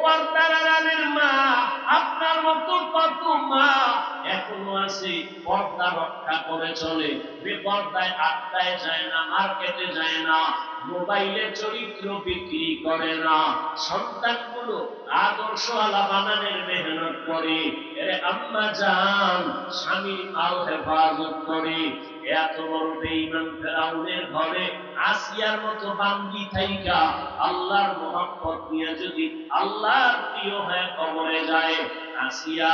পর্দার আড়ালের মা, আপনার মতো কত মা এখনো আছে, পর্দা রক্ষা করে চলে, বেপর্দায় আড্ডায় যায় না, মার্কেটে যায় না, মোবাইলে চরিত্র বিক্রি করে না, সন্তানগুলো আদর্শ আলা বানানের মেহনত করে, এরে আম্মা জান স্বামীর মাল হেফাজত করে। এত বড় বেঈমান ফেরাউনের ঘরে আসিয়ার মতো বান্দি থাইকা আল্লাহর মহব্বত নিয়ে যদি আল্লাহর প্রিয় হয়ে কবরে যায়, আসিয়া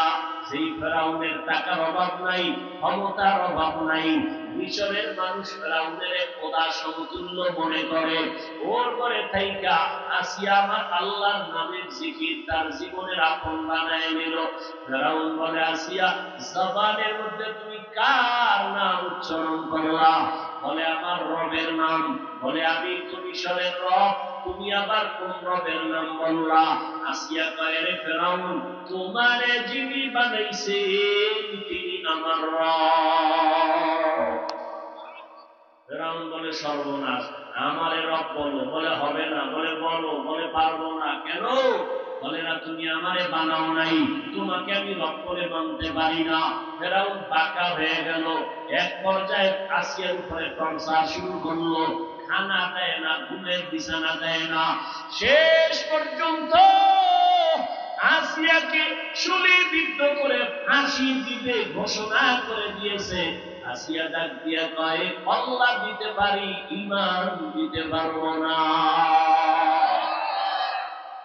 সেই ফেরাউনের টাকার অভাব নাই, ক্ষমতার অভাব নাই, মিশরের মানুষ ফেরাউনের খোদা সমতুল্য মনে করে, ওর ঘরে থাইকা আসিয়া আমার আল্লাহর নামের জিকির তার জীবনের আপন বানায় নিল। ফেরাউন বলে, আসিয়া জবানের মধ্যে তুমি কার নাম উচ্চারণ করলা? বলে, আমার রবের নাম। বলে, আমি তো মিশরের রব, তুমি আবার কোন রবের নাম বললা? আসিয়া কয়, রে ফেরাউন, তোমারে যিনি বানাইছেন তিনি আমার রব। ফেরাউন বলে, সর্বনাশ, আমারে রব বলো। বলে, হবে না। বলে, বলো। বলে, পারবো না। কেন? বলে, না, তুমি আমারে বানাও নাই, তোমাকে আমি রব করে মানতে পারি না। ফেরাউন বাঁকা হয়ে গেল। এক পর্যায়ে আসিয়ার উপরে টর্চার শুরু করলো, খানা দেয় না, ঘুমের বিছানা দেয় না, শেষ পর্যন্ত আসিয়াকে শুলিবিদ্ধ করে ফাঁসি দিতে ঘোষণা করে দিয়েছে। আসিয়া ডাক দিয়া কয়, আল্লাহ দিতে পারি, ঈমান দিতে পারবো না।